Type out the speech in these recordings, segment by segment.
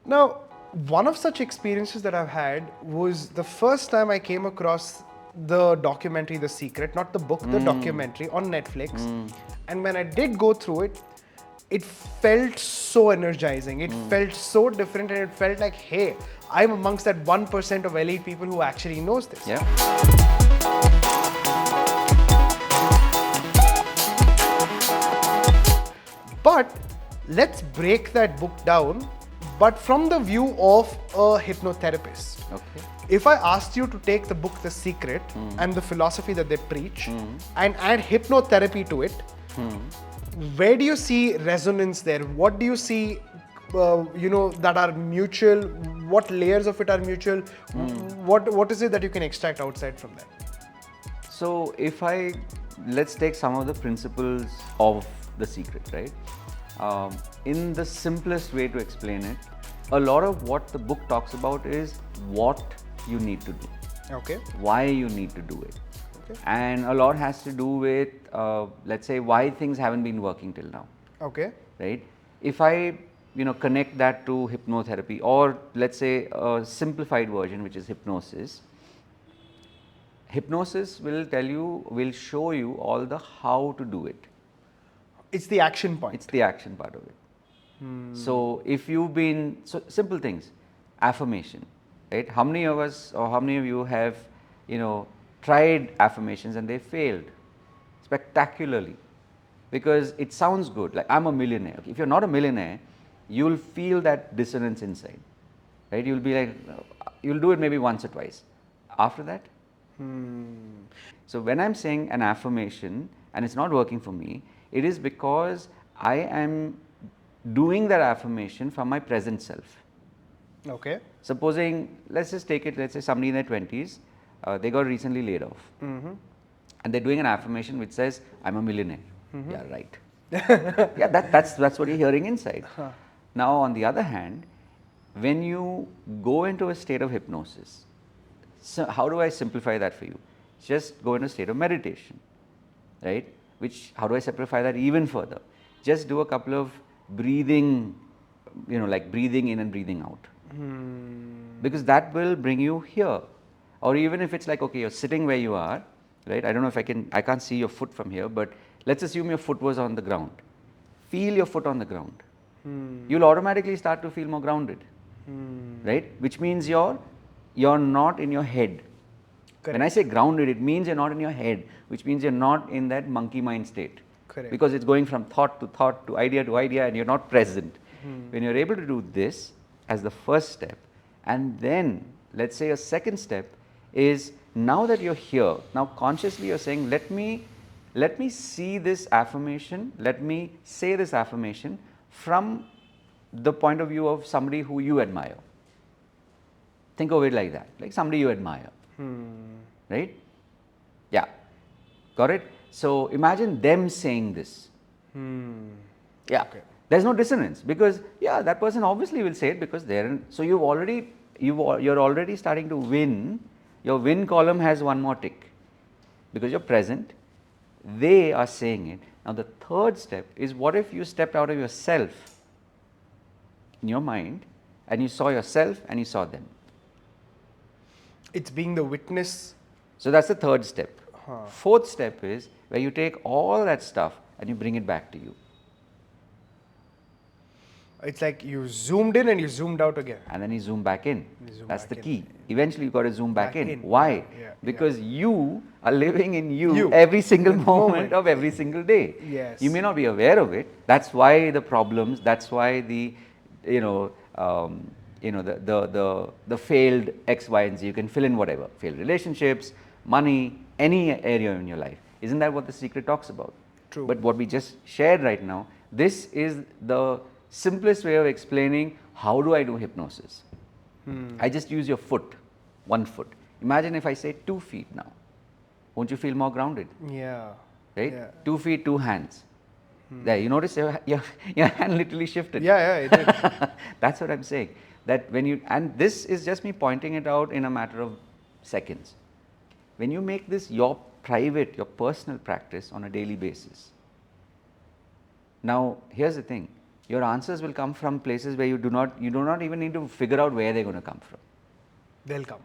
Now, one of such experiences that I've had was the first time I came across the documentary The Secret, not the book, the documentary on Netflix. And when I did go through it, it felt so energizing. It felt so different, and it felt like, hey, I'm amongst that 1% of elite people who actually knows this. Yeah. But let's break that book down, but from the view of a hypnotherapist. Okay. If I asked you to take the book The Secret and the philosophy that they preach and add hypnotherapy to it, where do you see resonance there? What do you see, that are mutual? What layers of it are mutual? What is it that you can extract outside from that? So let's take some of the principles of The Secret, right? In the simplest way to explain it, a lot of what the book talks about is what you need to do. Okay. Why you need to do it. Okay. And a lot has to do with, let's say, why things haven't been working till now. Okay. Right? If I, connect that to hypnotherapy, or let's say a simplified version, which is hypnosis. Hypnosis will show you all the how to do it. It's the action point. It's the action part of it. So if you've been, so simple things, affirmation, right? How many of us or how many of you have, tried affirmations and they failed spectacularly? Because it sounds good, like I'm a millionaire. Okay, if you're not a millionaire, you'll feel that dissonance inside, right? You'll be like, you'll do it maybe once or twice. After that, so when I'm saying an affirmation and it's not working for me, it is because I am doing that affirmation from my present self. Okay. Supposing, let's just take it, let's say somebody in their 20s, they got recently laid off. And they're doing an affirmation which says, I'm a millionaire. Yeah, right. Yeah, that's what you're hearing inside. Now, on the other hand, when you go into a state of hypnosis, so how do I simplify that for you? Just go into a state of meditation, right? How do I simplify that even further? Just do a couple of breathing, like breathing in and breathing out. Because that will bring you here. Or even if it's like, okay, you're sitting where you are, right? I don't know if I can't see your foot from here, but let's assume your foot was on the ground. Feel your foot on the ground. You'll automatically start to feel more grounded, right? Which means you're not in your head. Correct. When I say grounded, it means you're not in your head, which means you're not in that monkey mind state. Correct. Because it's going from thought to idea, and you're not present. When you're able to do this as the first step, and then let's say a second step is, now that you're here, now consciously you're saying, let me see this affirmation, let me say this affirmation from the point of view of somebody who you admire. Think of it like that, like somebody you admire. Right? Yeah. Got it? So imagine them saying this. Yeah. Okay. There's no dissonance, because that person obviously will say it because so you're already starting to win. Your win column has one more tick because you're present. They are saying it. Now the third step is, what if you stepped out of yourself in your mind and you saw yourself and you saw them? It's being the witness. So that's the third step. Fourth step is where you take all that stuff and you bring it back to you. It's like you zoomed in and you zoomed out again. And then you zoom back in. That's the key. in. Eventually you got to zoom back in. in. Why? Yeah, because you are living in you every single moment of every single day. Yes. You may not be aware of it. That's why the problems, that's why the failed X, Y, and Z. You can fill in whatever. Failed relationships, money, any area in your life. Isn't that what The Secret talks about? True. But what we just shared right now, this is the simplest way of explaining how do I do hypnosis. I just use your foot, one foot. Imagine if I say 2 feet now. Won't you feel more grounded? Yeah. Right? Yeah. 2 feet, 2 hands. There, you notice your hand literally shifted. Yeah, it did. That's what I'm saying. That and this is just me pointing it out in a matter of seconds. When you make this your private, your personal practice on a daily basis. Now, here's the thing. your answers will come from places where you do not even need to figure out where they're going to come from. They'll come.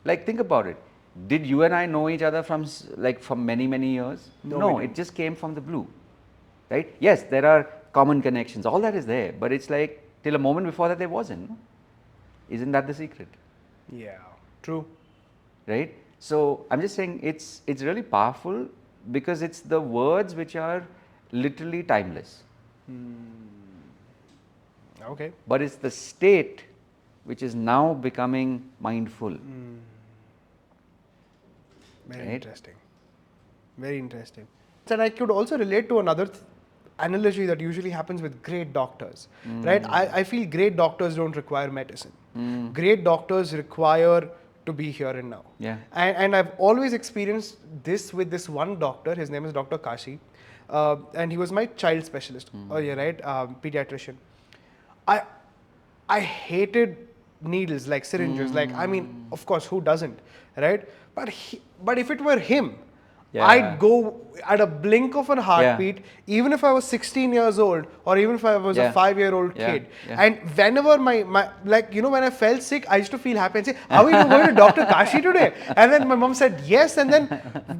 Like, think about it. Did you and I know each other from from many years? No, It just came from the blue, right? Yes, there are common connections. All that is there, but it's like till a moment before that there wasn't. No? Isn't that the secret? Yeah, true. Right? So I'm just saying it's really powerful because it's the words which are literally timeless. Okay. But it's the state which is now becoming mindful. Very Right? interesting. Very interesting. And I could also relate to another analogy that usually happens with great doctors, right? I feel great doctors don't require medicine. Great doctors require to be here and now. Yeah. And I've always experienced this with this one doctor. His name is Dr. Kashi. And he was my child specialist. Oh, yeah, right? Pediatrician. I hated needles, like syringes. Like, I mean, of course, who doesn't, right? But if it were him, Yeah. I'd go at a blink of a heartbeat, even if I was 16 years old or even if I was a 5-year-old kid. Yeah. And whenever my like, you know, when I felt sick, I used to feel happy and say, are we going to Dr. Kashi today? And then my mom said yes. And then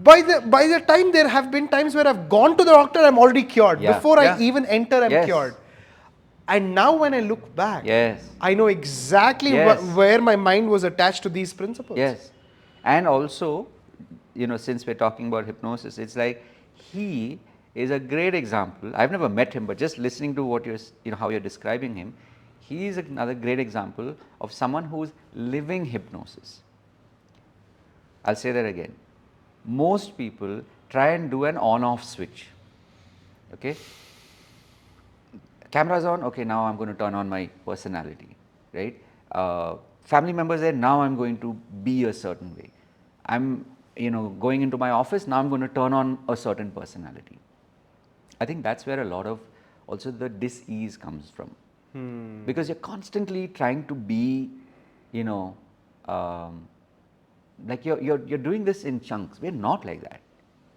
by the time, there have been times where I've gone to the doctor, I'm already cured. Yeah. Before Yeah. I even enter, I'm Yes. cured. And now when I look back, Yes. I know exactly Yes. where my mind was attached to these principles. Yes. And also, you know, since we're talking about hypnosis, it's like he is a great example. I've never met him, but just listening to what how you're describing him, he is another great example of someone who's living hypnosis. I'll say that again. Most people try and do an on-off switch. Okay? Camera's on, okay, now I'm going to turn on my personality, right? Family members there, now I'm going to be a certain way. I'm, going into my office, now I'm going to turn on a certain personality. I think that's where a lot of also the dis-ease comes from. Because you're constantly trying to be, like you're doing this in chunks. We're not like that.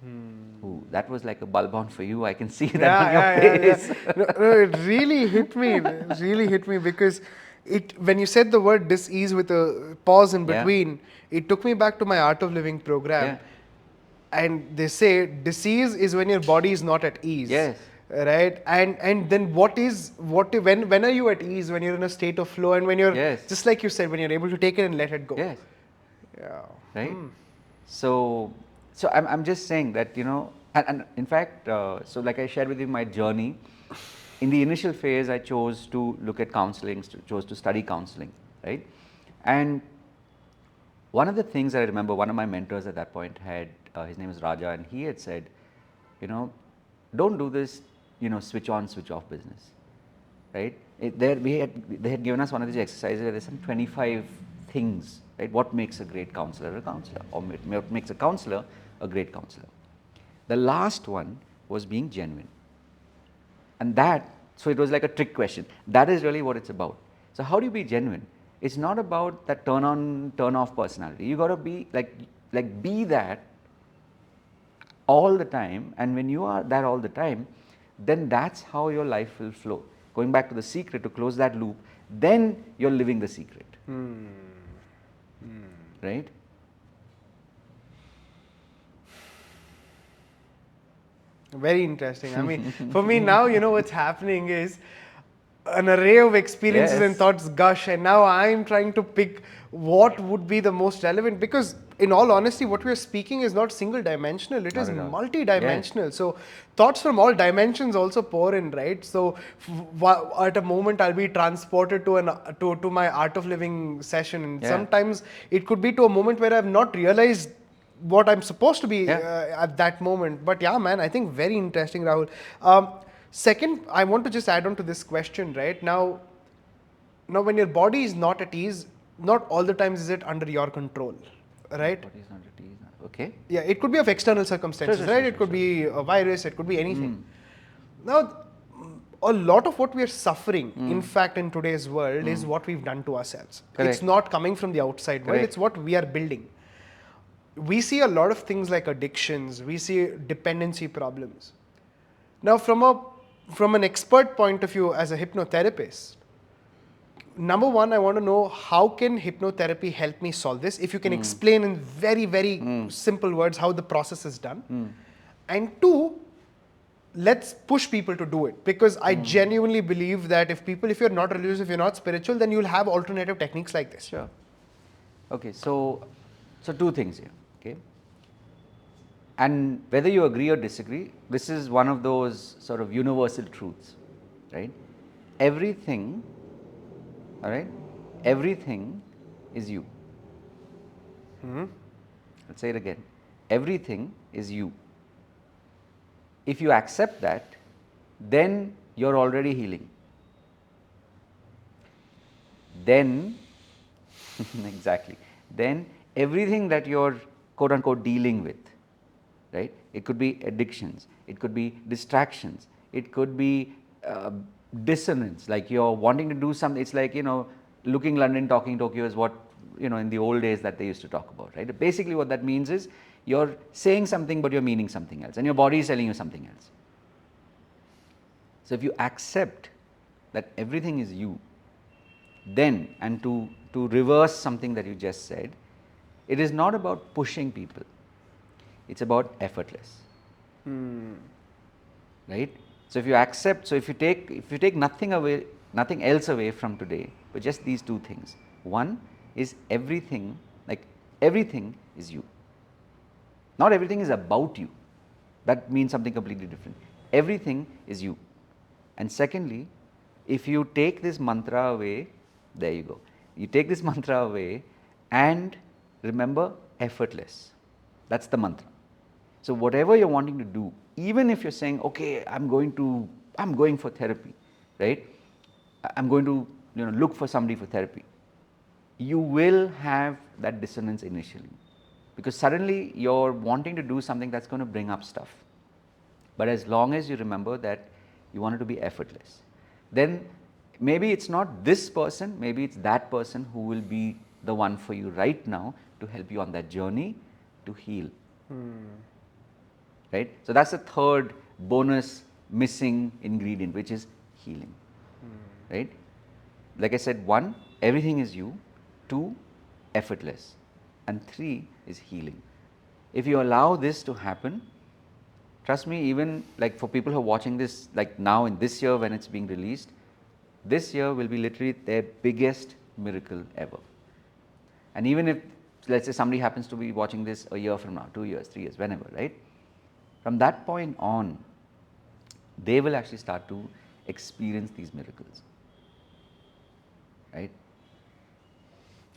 Ooh, that was like a bulb on for you. I can see that on your face. No, it really hit me. It really hit me because when you said the word dis-ease with a pause in between, it took me back to my Art of Living program. Yeah. And they say dis-ease is when your body is not at ease. Yes. Right? And then when are you at ease? When you're in a state of flow and when you're, just like you said, when you're able to take it and let it go. Yes. Yeah. Right? So I'm just saying that, and in fact, so like I shared with you my journey, in the initial phase, I chose to look at counseling, chose to study counseling, right? And one of the things that I remember, one of my mentors at that point had, his name is Raja, and he had said, don't do this, switch on, switch off business, right? They had given us one of these exercises where there's some 25 things, right? What makes a great counselor a counselor, or what makes a counselor a great counselor. The last one was being genuine. And so it was like a trick question. That is really what it's about. So how do you be genuine? It's not about that turn on, turn off personality. You got to be be that all the time. And when you are that all the time, then that's how your life will flow. Going back to the secret, to close that loop, then you're living the secret. Right? Very interesting. I mean, for me now, what's happening is an array of experiences and thoughts gush, and now I'm trying to pick what would be the most relevant, because in all honesty, what we're speaking is not single dimensional, it is multi-dimensional. So thoughts from all dimensions also pour in, right? So at a moment I'll be transported to my Art of Living session, and sometimes it could be to a moment where I've not realized what I'm supposed to be at that moment. But yeah, man, I think very interesting, Rahul. Second, I want to just add on to this question, right? Now when your body is not at ease, not all the times is it under your control, right? Body is not at ease. Okay. Yeah, it could be of external circumstances, right? It could be a virus, it could be anything. Now, a lot of what we are suffering, in fact, in today's world is what we've done to ourselves. Correct. It's not coming from the outside world, it's what we are building. We see a lot of things like addictions, we see dependency problems. Now, from a from an expert point of view as a hypnotherapist, number one, I want to know how can hypnotherapy help me solve this? If you can explain in very, very simple words how the process is done. And two, let's push people to do it, because I genuinely believe that if you're not religious, if you're not spiritual, then you'll have alternative techniques like this. Sure. Okay, so two things here, okay? And whether you agree or disagree, this is one of those sort of universal truths, right? Everything, all right, everything is you. Let's say it again. Everything is you. If you accept that, then you're already healing. Then, exactly, then everything that you're quote unquote dealing with, right? It could be addictions, it could be distractions, it could be dissonance, like you're wanting to do something. It's like, looking London, talking Tokyo is what, in the old days that they used to talk about, right? Basically what that means is you're saying something but you're meaning something else, and your body is telling you something else. So if you accept that everything is you, then, and to reverse something that you just said, it is not about pushing people, it's about effortless. Right? So if you accept, if you take nothing else away from today, but just these two things. One is everything is you. Not everything is about you. That means something completely different. Everything is you. And secondly, if you take this mantra away, there you go. You take this mantra away and remember effortless. That's the mantra. So whatever you're wanting to do, even if you're saying, okay, I'm going for therapy, right? I'm going to look for somebody for therapy. You will have that dissonance initially, because suddenly you're wanting to do something that's going to bring up stuff. But as long as you remember that you want it to be effortless, then maybe it's not this person, maybe it's that person who will be the one for you right now to help you on that journey to heal. Right? So that's the third bonus missing ingredient, which is healing. Right? Like I said, 1, everything is you. 2, effortless. And 3 is healing. If you allow this to happen, trust me, even like for people who are watching this, like now in this year when it's being released, this year will be literally their biggest miracle ever. And even if, let's say, somebody happens to be watching this a year from now, 2 years, 3 years, whenever, right? From that point on, they will actually start to experience these miracles. Right?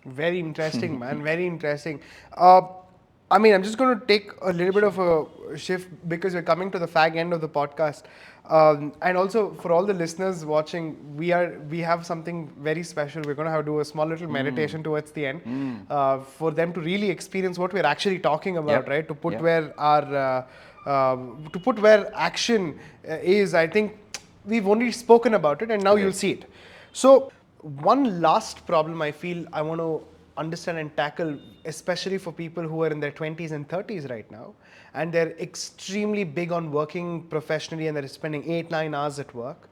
Very interesting, man. Very interesting. I'm just going to take a little bit of a shift because we're coming to the fag end of the podcast. And also for all the listeners watching, we have something very special. We're going to do a small little meditation towards the end for them to really experience what we're actually talking about, right? To put where our action is. I think we've only spoken about it, and now you'll see it. So one last problem I feel I want to understand and tackle, especially for people who are in their 20s and 30s right now, and they're extremely big on working professionally and they're spending 8-9 hours at work.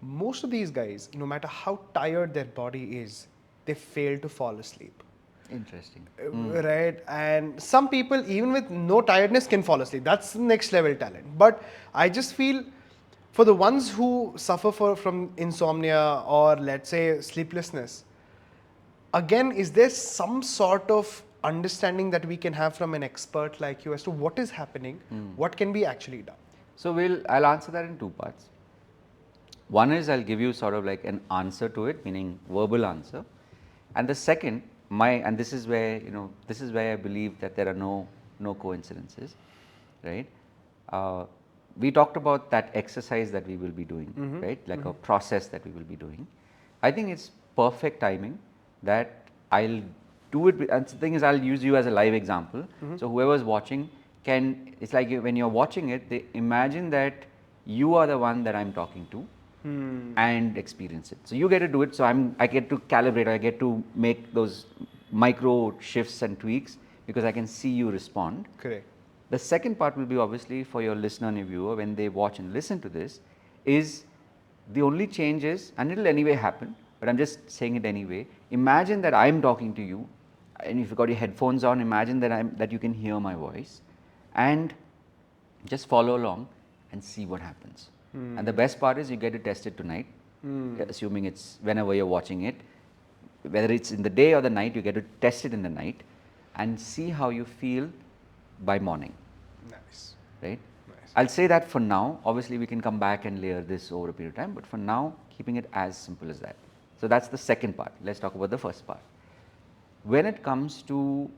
Most of these guys, no matter how tired their body is, they fail to fall asleep. Interesting. Right? And some people, even with no tiredness, can fall asleep. That's the next level talent. But I just feel for the ones who suffer from insomnia or, let's say, sleeplessness, again, is there some sort of understanding that we can have from an expert like you as to what is happening, what can be actually done? So I'll answer that in 2 parts. One is I'll give you sort of like an answer to it, meaning verbal answer. And the second, and this is where, I believe that there are no coincidences, right? We talked about that exercise that we will be doing, right? Like a process that we will be doing. I think it's perfect timing that I'll do it. And the thing is, I'll use you as a live example. So whoever's watching it's like when you're watching it, they imagine that you are the one that I'm talking to and experience it. So you get to do it. So I get to calibrate, I get to make those micro shifts and tweaks because I can see you respond. Correct. The second part will be obviously for your listener and your viewer when they watch and listen to this, is the only change is, and it'll anyway happen, but I'm just saying it anyway. Imagine that I'm talking to you, and if you've got your headphones on, imagine that you can hear my voice, and just follow along and see what happens. And the best part is you get to test it tonight, assuming it's whenever you're watching it, whether it's in the day or the night, you get to test it in the night and see how you feel by morning. Nice. Right? Nice. I'll say that for now. Obviously, we can come back and layer this over a period of time, but for now, keeping it as simple as that. So that's the second part. Let's talk about the first part. When it comes to,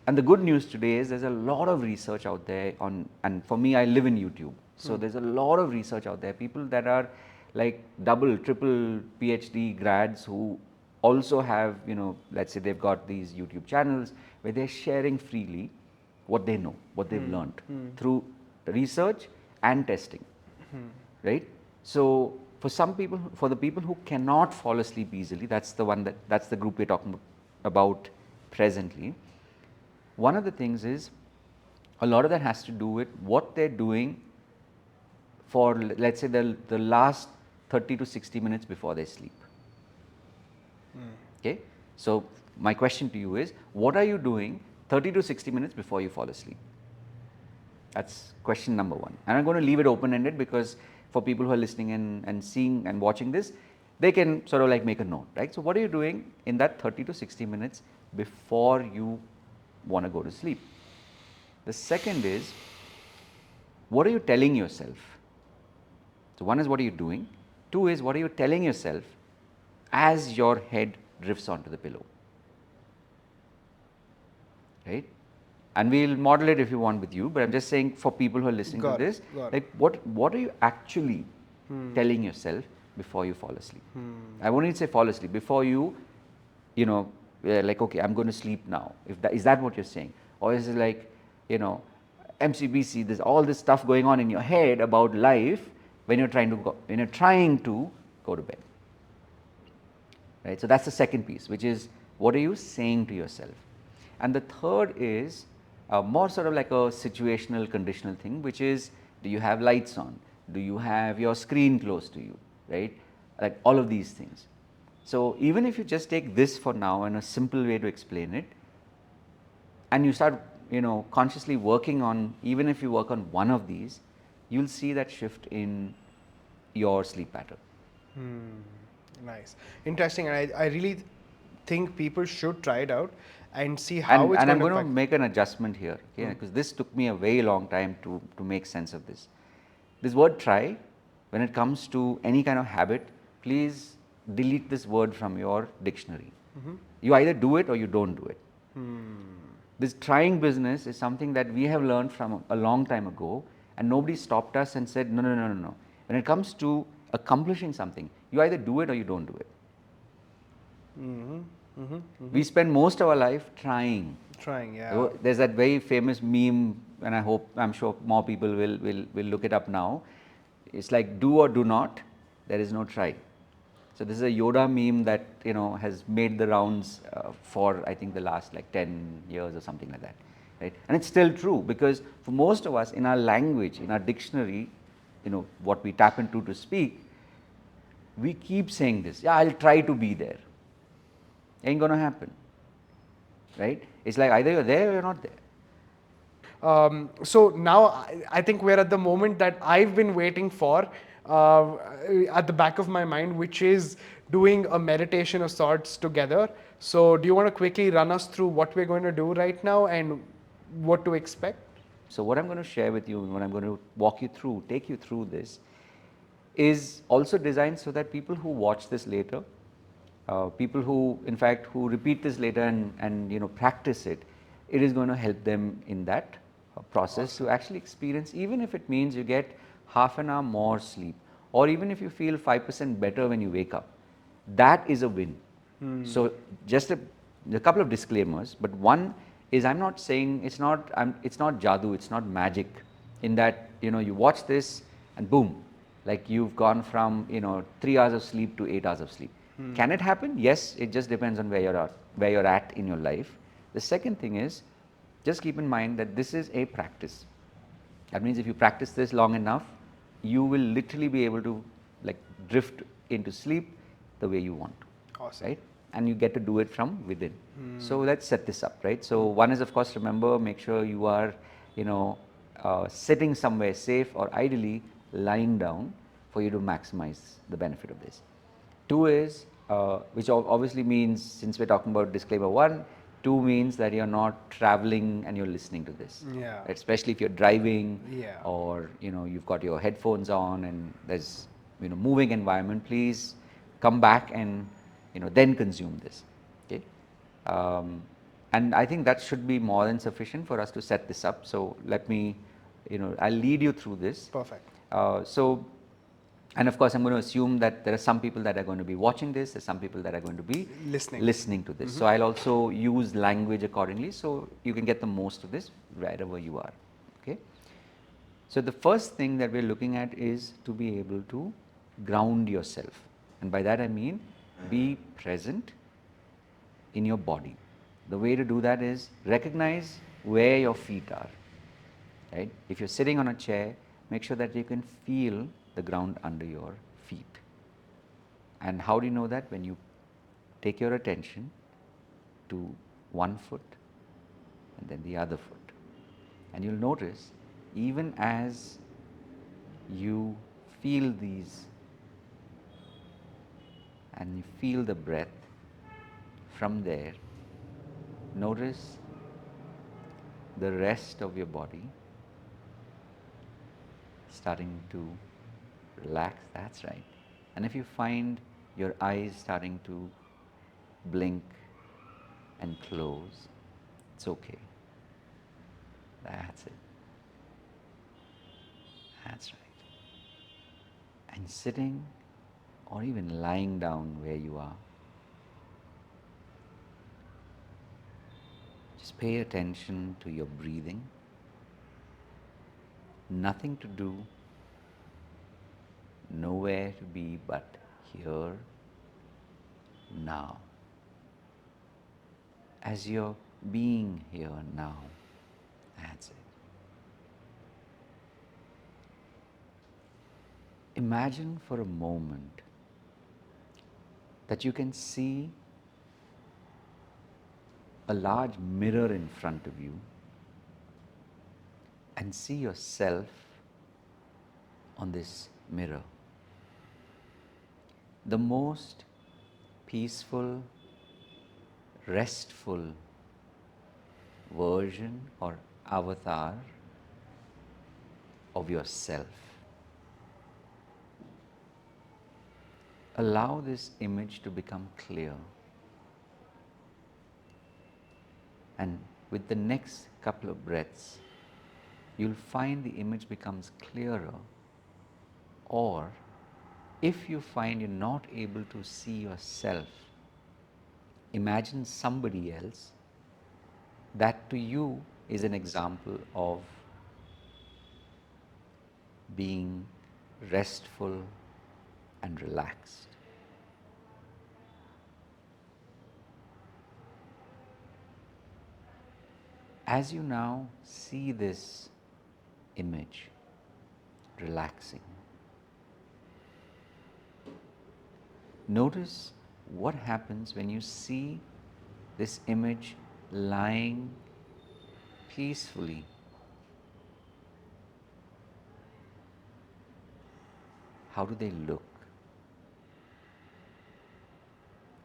and the good news today is there's a lot of research out there on, and for me, I live in YouTube. So there's a lot of research out there. People that are like double, triple PhD grads who also have, let's say they've got these YouTube channels where they're sharing freely what they know, what they've learned through research and testing, right? So for some people, for the people who cannot fall asleep easily, that's the group we're talking about presently. One of the things is, a lot of that has to do with what they're doing for, let's say, the last 30 to 60 minutes before they sleep. Okay, so my question to you is, what are you doing 30 to 60 minutes before you fall asleep? That's question number one. And I'm going to leave it open-ended because for people who are listening and seeing and watching this, they can sort of like make a note, right? So what are you doing in that 30 to 60 minutes before you want to go to sleep? The second is, what are you telling yourself? So one is, what are you doing? Two is, what are you telling yourself as your head drifts onto the pillow, right? And we'll model it if you want with you, but I'm just saying for people who are listening to this, like what are you actually telling yourself before you fall asleep? I won't even say fall asleep, before you like, okay, I'm going to sleep now. Is that what you're saying? Or is it like, MCBC, there's all this stuff going on in your head about life when you're trying to go to bed. Right? So that's the second piece, which is, what are you saying to yourself? And the third is more sort of like a situational, conditional thing, which is, do you have lights on? Do you have your screen close to you? Right? Like all of these things. So even if you just take this for now and a simple way to explain it, and you start consciously working on, even if you work on one of these, you'll see that shift in your sleep pattern. Nice. Interesting. And I really think people should try it out and see how it's and I'm going to make an adjustment here, okay? Because this took me a very long time to make sense of this. This word try, when it comes to any kind of habit, please delete this word from your dictionary. You either do it or you don't do it. This trying business is something that we have learned from a long time ago, and nobody stopped us and said, no. When it comes to accomplishing something, you either do it or you don't do it. We spend most of our life trying. Yeah. There's that very famous meme, and I'm sure more people will look it up now. It's like, do or do not, there is no try. So this is a Yoda meme that has made the rounds for, I think, the last like 10 years or something like that, right? And it's still true, because for most of us, in our language, in our dictionary, what we tap into to speak, we keep saying this. Yeah, I'll try to be there. Ain't gonna happen, right? It's like either you're there or you're not there. So now I think we're at the moment that I've been waiting for at the back of my mind, which is doing a meditation of sorts together. So do you want to quickly run us through what we're going to do right now and what to expect? So what I'm going to share with you, what I'm going to take you through this, is also designed so that people who watch this later, people who, in fact, who repeat this later and practice it, it is going to help them in that process to actually experience, even if it means you get half an hour more sleep, or even if you feel 5% better when you wake up, that is a win. So just a couple of disclaimers, but one is, I'm not saying it's not jadoo, it's not magic, in that you watch this and boom, like you've gone from 3 hours of sleep to 8 hours of sleep. Can it happen? Yes, it just depends on where you're at in your life. The second thing is, just keep in mind that this is a practice. That means if you practice this long enough, you will literally be able to like drift into sleep the way you want to. Awesome. Right? And you get to do it from within. So let's set this up, right? So one is, of course, remember, make sure you are, sitting somewhere safe, or ideally lying down for you to maximize the benefit of this. Two is, which obviously means, since we're talking about disclaimer one, two means that you're not traveling and you're listening to this. Yeah. Right? Especially if you're driving, Yeah. or you've got your headphones on and there's moving environment. Please come back and then consume this. Okay. And I think that should be more than sufficient for us to set this up. So let me, I'll lead you through this. Perfect. And of course, I'm going to assume that there are some people that are going to be watching this, there's some people that are going to be listening to this. So I'll also use language accordingly, so you can get the most of this wherever you are. Okay. So the first thing that we're looking at is to be able to ground yourself. And by that I mean be present in your body. The way to do that is recognize where your feet are. Right? If you're sitting on a chair, make sure that you can feel the ground under your feet. And how do you know that? When you take your attention to one foot and then the other foot. And you'll notice, even as you feel these and you feel the breath from there, notice the rest of your body starting to relax. That's right. And if you find your eyes starting to blink and close, it's okay. That's it. That's right. And sitting or even lying down where you are, just pay attention to your breathing. Nothing to do, nowhere to be but here, now. As you're being here now, that's it. Imagine for a moment that you can see a large mirror in front of you and see yourself on this mirror. The most peaceful, restful version or avatar of yourself. Allow this image to become clear. And with the next couple of breaths, you'll find the image becomes clearer. Or if you find you're not able to see yourself, imagine somebody else that to you is an example of being restful and relaxed. As you now see this image relaxing, notice what happens when you see this image lying peacefully. How do they look?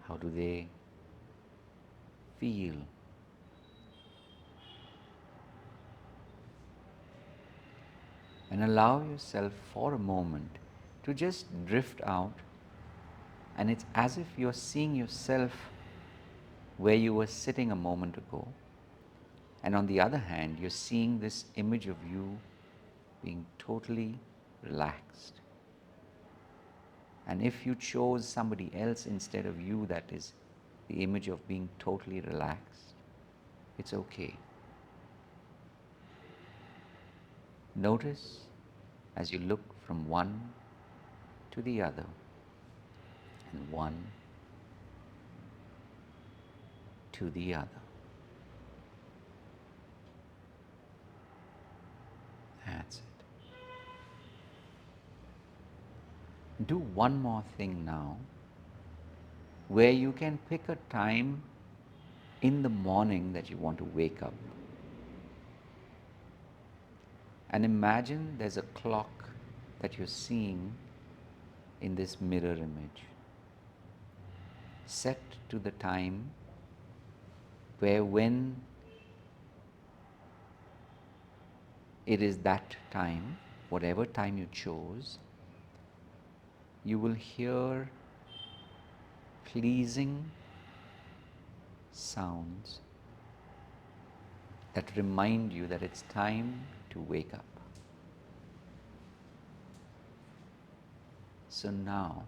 How do they feel? And allow yourself for a moment to just drift out, and it's as if you're seeing yourself where you were sitting a moment ago, and on the other hand, you're seeing this image of you being totally relaxed. And if you chose somebody else instead of you, that is the image of being totally relaxed, it's okay. Notice as you look from one to the other, and one to the other. That's it. Do one more thing now, where you can pick a time in the morning that you want to wake up. And imagine there's a clock that you're seeing in this mirror image. Set to the time where when it is that time, whatever time you chose, you will hear pleasing sounds that remind you that it's time to wake up. So now,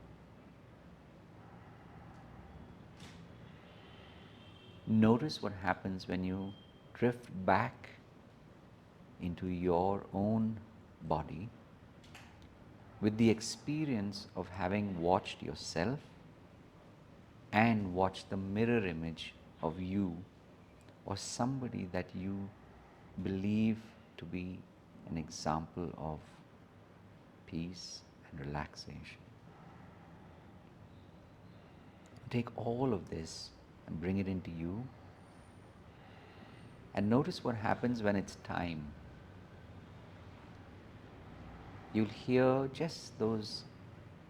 notice what happens when you drift back into your own body with the experience of having watched yourself and watched the mirror image of you or somebody that you believe to be an example of peace and relaxation. Take all of this and bring it into you, and notice what happens when it's time. You'll hear just those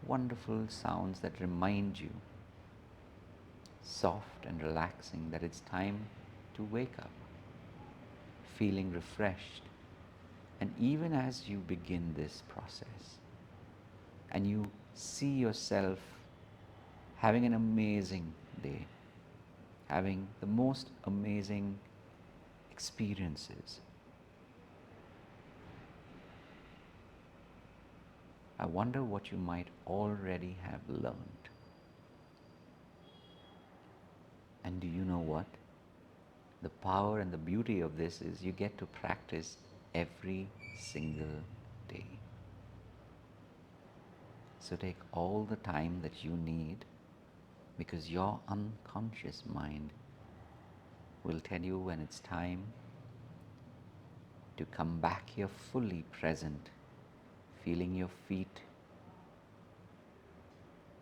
wonderful sounds that remind you, soft and relaxing, that it's time to wake up, feeling refreshed. And even as you begin this process and you see yourself having an amazing day, having the most amazing experiences, I wonder what you might already have learned. And do you know what? The power and the beauty of this is you get to practice every single day. So take all the time that you need, because your unconscious mind will tell you when it's time to come back here fully present, feeling your feet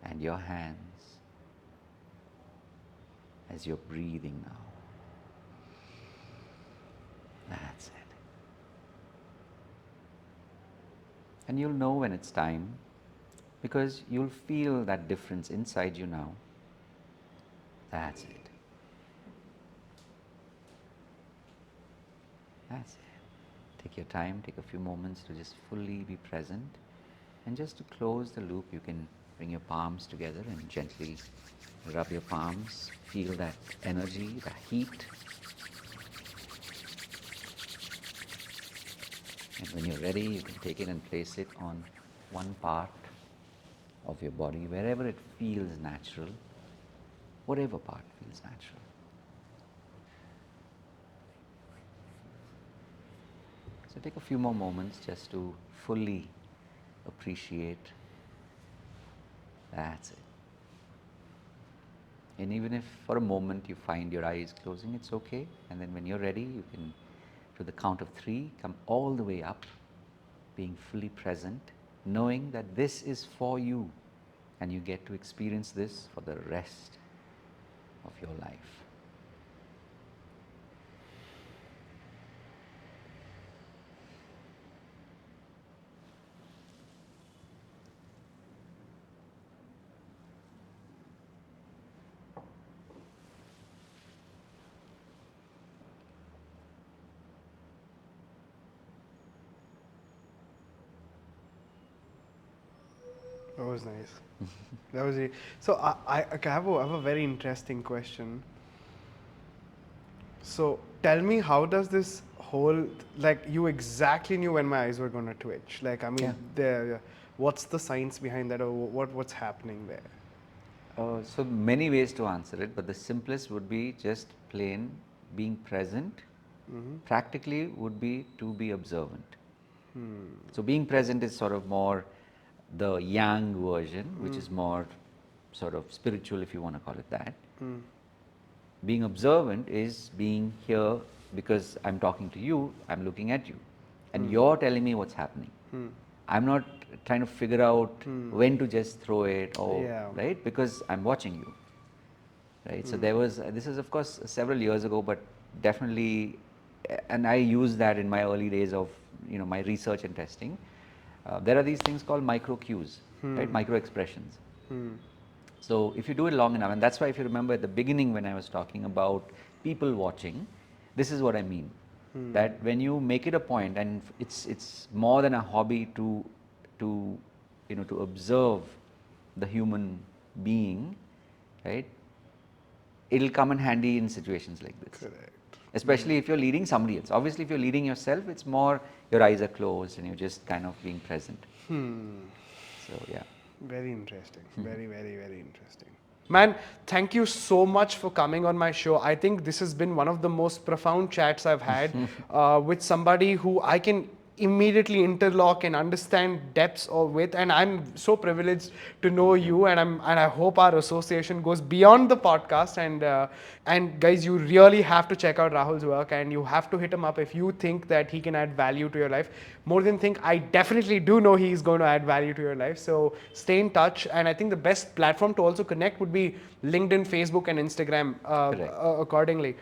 and your hands as you're breathing now. That's it. And you'll know when it's time, because you'll feel that difference inside you now. That's it. That's it. Take your time, take a few moments to just fully be present. And just to close the loop, you can bring your palms together and gently rub your palms. Feel that energy, the heat. And when you're ready, you can take it and place it on one part of your body, wherever it feels natural, whatever part feels natural. So take a few more moments just to fully appreciate. That's it. And even if for a moment you find your eyes closing, it's okay. And then when you're ready, you can, to the count of 3, come all the way up, being fully present, knowing that this is for you, and you get to experience this for the rest of your life. That was nice. That was it. So okay, I have a very interesting question. So tell me, how does this whole, like, you exactly knew when my eyes were gonna twitch? Like, I mean, Yeah. there. What's the science behind that, or what's happening there? So many ways to answer it, but the simplest would be just plain being present. Practically would be to be observant. So being present is sort of more the yang version, which is more sort of spiritual, if you want to call it that. Being observant is being here because I'm talking to you, I'm looking at you, and you're telling me what's happening. I'm not trying to figure out when to just throw it, or Yeah. right, because I'm watching you, right? So there was this is of course several years ago, but definitely, and I used that in my early days of my research and testing. There are these things called micro cues, right? Micro expressions. So if you do it long enough, and that's why if you remember at the beginning when I was talking about people watching, this is what I mean. That when you make it a point, and it's more than a hobby to to observe the human being, right? It'll come in handy in situations like this. Correct. Especially if you're leading somebody else. Obviously, if you're leading yourself, it's more your eyes are closed and you're just kind of being present. So yeah. Very interesting. Very, very, very interesting. Man, thank you so much for coming on my show. I think this has been one of the most profound chats I've had with somebody who I can immediately interlock and understand depths of with, and I'm so privileged to know you, and I hope our association goes beyond the podcast. And guys, you really have to check out Rahul's work, and you have to hit him up if you think that he can add value to your life. More than think, I definitely do know he's going to add value to your life. So stay in touch, and I think the best platform to also connect would be LinkedIn, Facebook, and Instagram accordingly.